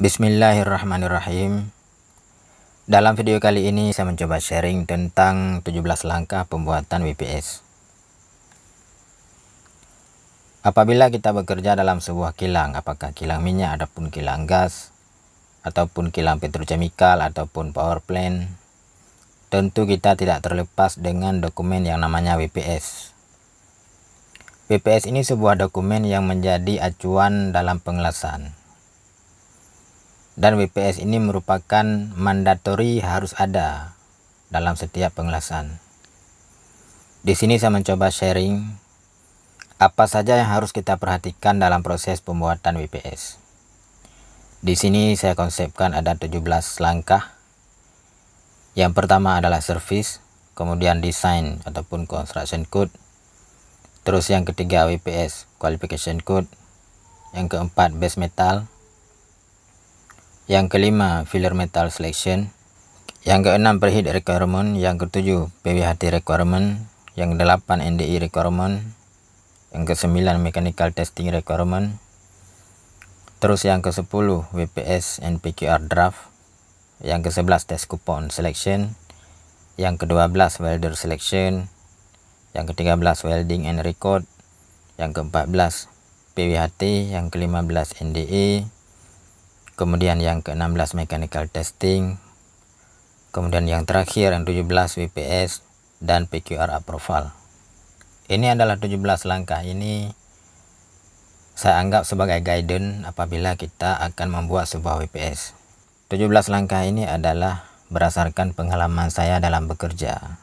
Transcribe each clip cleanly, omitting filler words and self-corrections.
Bismillahirrahmanirrahim. Dalam video kali ini saya mencoba sharing tentang 17 langkah pembuatan WPS. Apabila kita bekerja dalam sebuah kilang, apakah kilang minyak ataupun kilang gas, ataupun kilang petrokemikal ataupun power plant, tentu kita tidak terlepas dengan dokumen yang namanya WPS. WPS ini sebuah dokumen yang menjadi acuan dalam pengelasan. Dan WPS ini merupakan mandatory, harus ada dalam setiap pengelasan. Di sini saya mencoba sharing apa saja yang harus kita perhatikan dalam proses pembuatan WPS. Di sini saya konsepkan ada 17 langkah. Yang pertama adalah service, kemudian design ataupun construction code. Terus yang ketiga WPS qualification code. Yang keempat base metal. Yang kelima filler metal selection. Yang keenam preheat requirement. Yang ketujuh PWHT requirement. Yang kedelapan NDI requirement. Yang kesembilan mechanical testing requirement. Terus yang ke-10 WPS and PQR draft. Yang ke-11 test coupon selection. Yang ke-12 welder selection. Yang ke-13 welding and record. Yang ke-14 PWHT. Yang ke-15 NDE. Kemudian yang ke-16 mechanical testing. Kemudian yang terakhir yang 17 WPS dan PQR approval. Ini adalah 17 langkah. Ini saya anggap sebagai guidance apabila kita akan membuat sebuah WPS. 17 langkah ini adalah berdasarkan pengalaman saya dalam bekerja.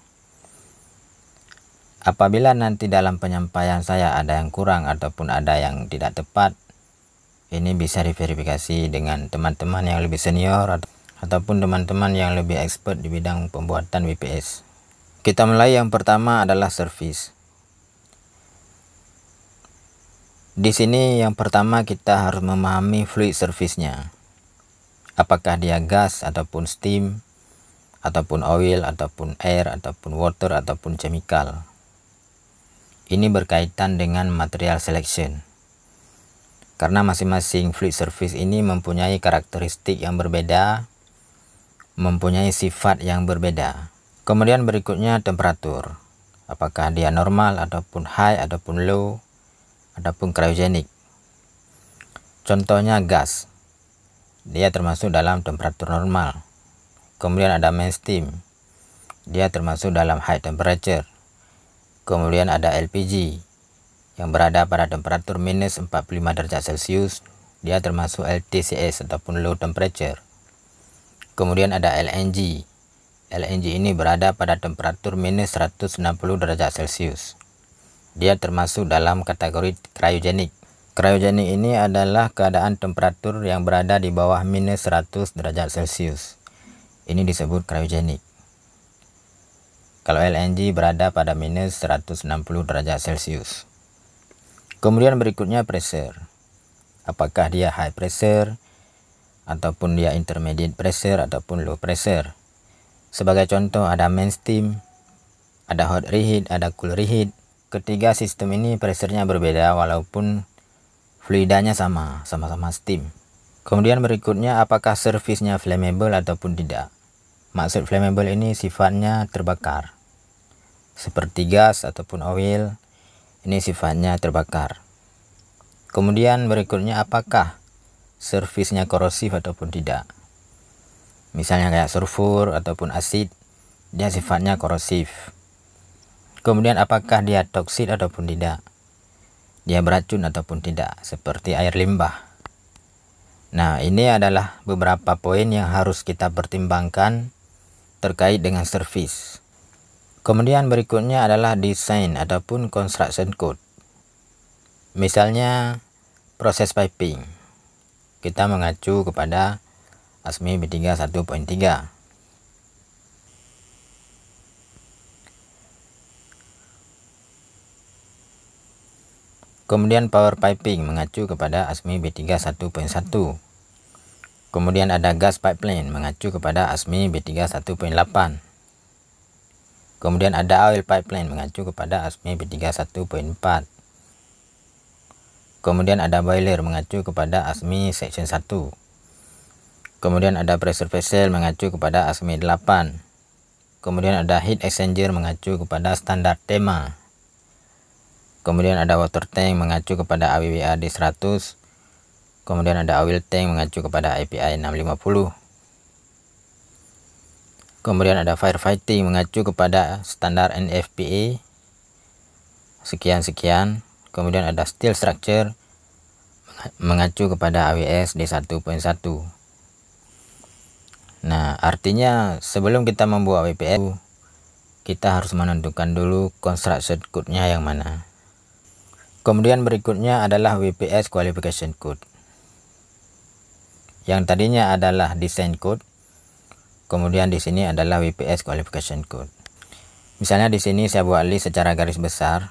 Apabila nanti dalam penyampaian saya ada yang kurang ataupun ada yang tidak tepat, ini bisa diverifikasi dengan teman-teman yang lebih senior ataupun teman-teman yang lebih expert di bidang pembuatan WPS. Kita mulai. Yang pertama adalah service. Di sini yang pertama kita harus memahami fluid service-nya. Apakah dia gas ataupun steam, ataupun oil, ataupun air, ataupun water, ataupun chemical. Ini berkaitan dengan material selection. Karena masing-masing fluid surface ini mempunyai karakteristik yang berbeda, mempunyai sifat yang berbeda. Kemudian berikutnya temperatur. Apakah dia normal ataupun high ataupun low ataupun cryogenic. Contohnya gas. Dia termasuk dalam temperatur normal. Kemudian ada main steam. Dia termasuk dalam high temperature. Kemudian ada LPG yang berada pada temperatur minus 45 derajat Celcius. Dia termasuk LTCS ataupun low temperature. Kemudian ada LNG. LNG ini berada pada temperatur minus 160 derajat Celcius. Dia termasuk dalam kategori cryogenic. Cryogenic ini adalah keadaan temperatur yang berada di bawah minus 100 derajat Celcius. Ini disebut cryogenic. Kalau LNG berada pada minus 160 derajat Celcius. Kemudian berikutnya pressure. Apakah dia high pressure ataupun dia intermediate pressure ataupun low pressure. Sebagai contoh ada main steam, ada hot reheat, ada cool reheat. Ketiga sistem ini pressure-nya berbeda walaupun fluidanya sama-sama steam. Kemudian berikutnya apakah surface-nya flammable ataupun tidak. Maksud flammable ini sifatnya terbakar. Seperti gas ataupun oil, ini sifatnya terbakar. Kemudian berikutnya apakah surface-nya korosif ataupun tidak. Misalnya kayak sulfur ataupun asid, dia sifatnya korosif. Kemudian apakah dia toksik ataupun tidak. Dia beracun ataupun tidak, seperti air limbah. Nah, ini adalah beberapa poin yang harus kita pertimbangkan terkait dengan service. Kemudian berikutnya adalah design ataupun construction code. Misalnya proses piping. Kita mengacu kepada ASME B3 1.3. Kemudian power piping mengacu kepada ASME B3 1.1. Kemudian ada gas pipeline mengacu kepada ASME B3 1.8. Kemudian ada oil pipeline mengacu kepada ASME B3 1.4. Kemudian ada boiler mengacu kepada ASME section 1. Kemudian ada pressure vessel mengacu kepada ASME 8. Kemudian ada heat exchanger mengacu kepada standar tema. Kemudian ada water tank mengacu kepada AWWA D100. Kemudian ada oil tank mengacu kepada API 650. Kemudian ada firefighting mengacu kepada standar NFPA sekian. Kemudian ada steel structure mengacu kepada AWS D1.1. Nah, artinya sebelum kita membuat WPS, kita harus menentukan dulu construction code-nya yang mana. Kemudian berikutnya adalah WPS qualification code. Yang tadinya adalah design code, kemudian di sini adalah WPS qualification code. Misalnya di sini saya buat list secara garis besar.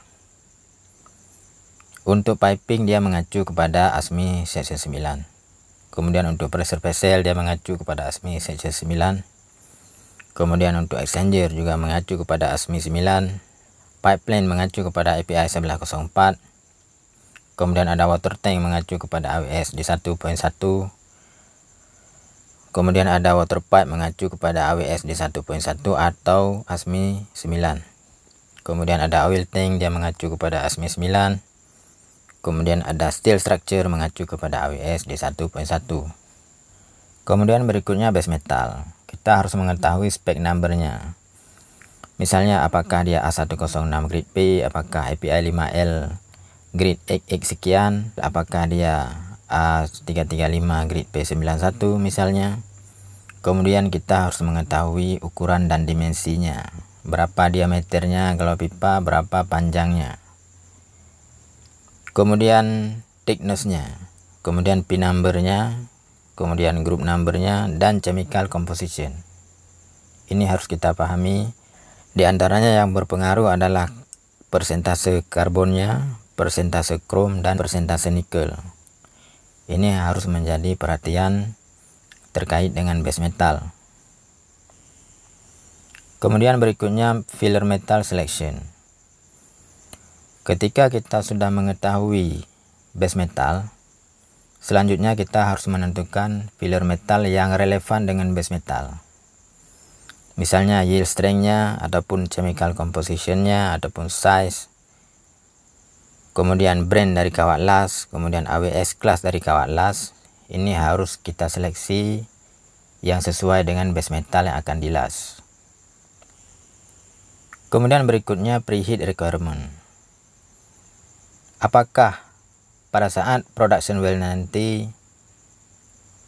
Untuk piping dia mengacu kepada ASME section 9. Kemudian untuk pressure vessel dia mengacu kepada ASME section 9. Kemudian untuk exchanger juga mengacu kepada ASME 9. Pipeline mengacu kepada API 1104. Kemudian ada water tank mengacu kepada AWS D1.1. Kemudian ada water pipe mengacu kepada AWS D1.1 atau ASME 9. Kemudian ada oil tank dia mengacu kepada ASME 9. Kemudian ada steel structure mengacu kepada AWS D1.1. Kemudian berikutnya base metal. Kita harus mengetahui spek numbernya. Misalnya apakah dia A106 grade P, apakah API 5L grade XX sekian, apakah dia A335 grade P91 misalnya. Kemudian kita harus mengetahui ukuran dan dimensinya. Berapa diameternya kalau pipa, berapa panjangnya. Kemudian thickness-nya, kemudian pin number-nya, kemudian group number-nya, dan chemical composition. Ini harus kita pahami. Di antaranya yang berpengaruh adalah persentase karbonnya, persentase krom, dan persentase nikel. Ini harus menjadi perhatian terkait dengan base metal. Kemudian berikutnya filler metal selection. Ketika kita sudah mengetahui base metal, selanjutnya kita harus menentukan filler metal yang relevan dengan base metal. Misalnya yield strength-nya, ataupun chemical composition-nya, ataupun size. Kemudian brand dari kawat las, kemudian AWS class dari kawat las. Ini harus kita seleksi yang sesuai dengan base metal yang akan dilas. Kemudian berikutnya preheat requirement. Apakah pada saat production well nanti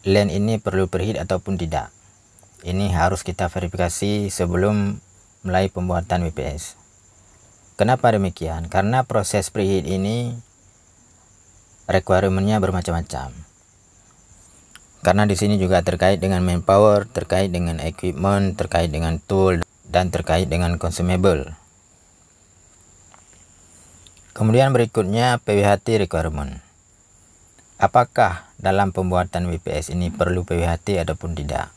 line ini perlu preheat ataupun tidak? Ini harus kita verifikasi sebelum mulai pembuatan WPS. Kenapa demikian? Karena proses preheat ini requirement-nya bermacam-macam. Karena di sini juga terkait dengan manpower, terkait dengan equipment, terkait dengan tool, dan terkait dengan consumable. Kemudian berikutnya PWHT requirement. Apakah dalam pembuatan WPS ini perlu PWHT ataupun tidak?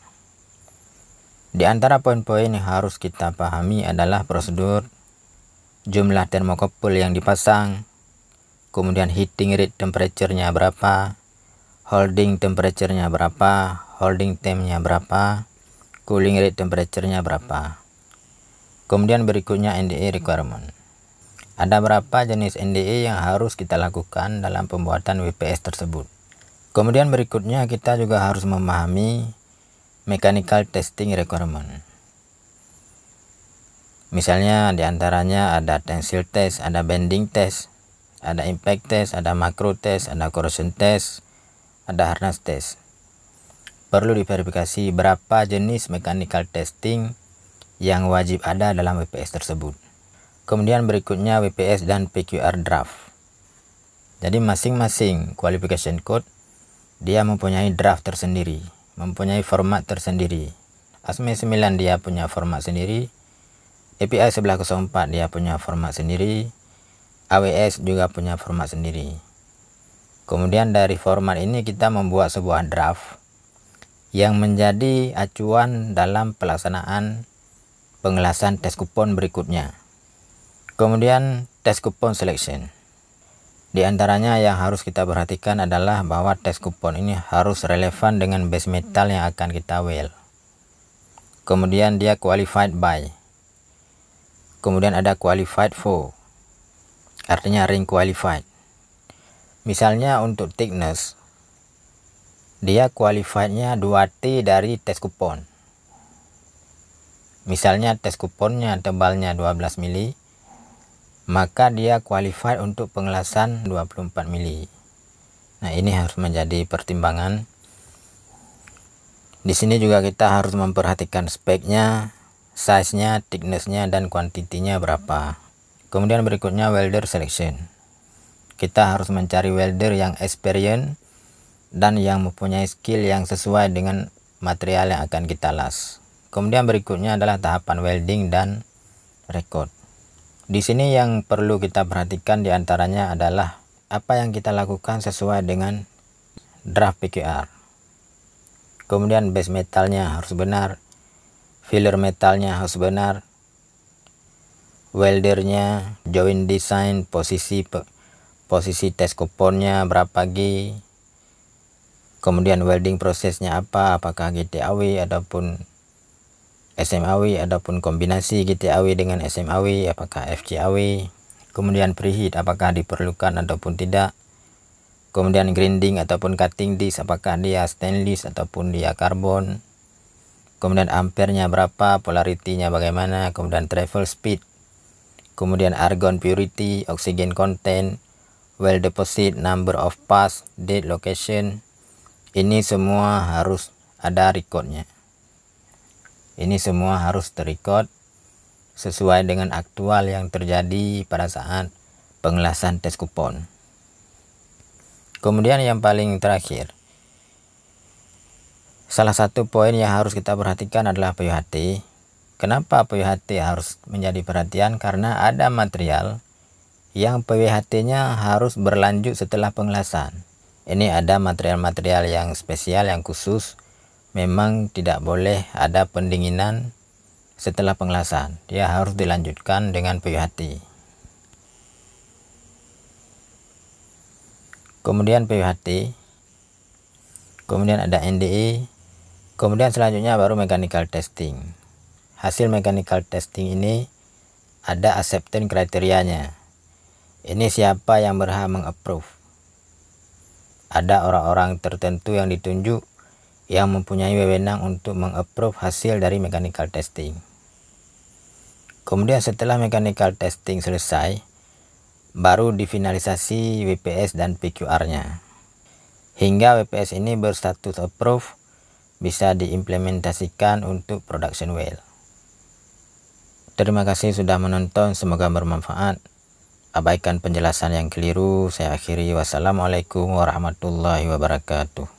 Di antara poin-poin yang harus kita pahami adalah prosedur, jumlah thermocouple yang dipasang, kemudian heating rate temperature-nya berapa, holding temperature-nya berapa, holding time-nya berapa, cooling rate temperature-nya berapa. Kemudian berikutnya NDE requirement. Ada berapa jenis NDE yang harus kita lakukan dalam pembuatan WPS tersebut. Kemudian berikutnya kita juga harus memahami mechanical testing requirement. Misalnya diantaranya ada tensile test, ada bending test, ada impact test, ada macro test, ada corrosion test, ada harness test. Perlu diverifikasi berapa jenis mechanical testing yang wajib ada dalam WPS tersebut. Kemudian berikutnya WPS dan PQR draft. Jadi masing-masing qualification code dia mempunyai draft tersendiri, mempunyai format tersendiri. ASME 9 dia punya format sendiri, API 1104 dia punya format sendiri, AWS juga punya format sendiri. Kemudian dari format ini kita membuat sebuah draft yang menjadi acuan dalam pelaksanaan pengelasan tes kupon berikutnya. Kemudian tes kupon selection. Di antaranya yang harus kita perhatikan adalah bahwa test coupon ini harus relevan dengan base metal yang akan kita weld. Kemudian dia qualified by. Kemudian ada qualified for, artinya ring qualified. Misalnya untuk thickness, dia qualified-nya 2T dari test coupon. Misalnya test couponnya tebalnya 12 mili, maka dia qualified untuk pengelasan 24 mili. Nah, ini harus menjadi pertimbangan. Di sini juga kita harus memperhatikan speknya, size-nya, thickness-nya, dan kuantitinya berapa. Kemudian berikutnya welder selection. Kita harus mencari welder yang experience dan yang mempunyai skill yang sesuai dengan material yang akan kita las. Kemudian berikutnya adalah tahapan welding dan record. Di sini yang perlu kita perhatikan diantaranya adalah apa yang kita lakukan sesuai dengan draft PQR. Kemudian base metalnya harus benar, filler metalnya harus benar, weldernya, joint design, posisi test couponnya berapa G, kemudian welding prosesnya apa, apakah GTAW ataupun SMAW ataupun kombinasi GTAW dengan SMAW, apakah FCAW, kemudian preheat apakah diperlukan ataupun tidak, kemudian grinding ataupun cutting disc apakah dia stainless ataupun dia karbon, kemudian ampernya berapa, polarity-nya bagaimana, kemudian travel speed, kemudian argon purity, oxygen content, weld deposit, number of pass, date, location. Ini semua harus ada recordnya. Ini semua harus terrecord sesuai dengan aktual yang terjadi pada saat pengelasan test coupon. Kemudian yang paling terakhir, salah satu poin yang harus kita perhatikan adalah PUHT. Kenapa PUHT harus menjadi perhatian? Karena ada material yang PWHT-nya harus berlanjut setelah pengelasan. Ini ada material-material yang spesial, yang khusus, memang tidak boleh ada pendinginan setelah pengelasan. Dia harus dilanjutkan dengan PUHT. Kemudian PUHT, kemudian ada NDE, kemudian selanjutnya baru mechanical testing. Hasil mechanical testing ini ada acceptance kriterianya. Ini siapa yang berhak mengapprove. Ada orang-orang tertentu yang ditunjuk yang mempunyai wewenang untuk mengapprove hasil dari mechanical testing. Kemudian setelah mechanical testing selesai, baru difinalisasi WPS dan PQR-nya. Hingga WPS ini berstatus approve, bisa diimplementasikan untuk production well. Terima kasih sudah menonton, semoga bermanfaat. Abaikan penjelasan yang keliru, saya akhiri. Wassalamualaikum warahmatullahi wabarakatuh.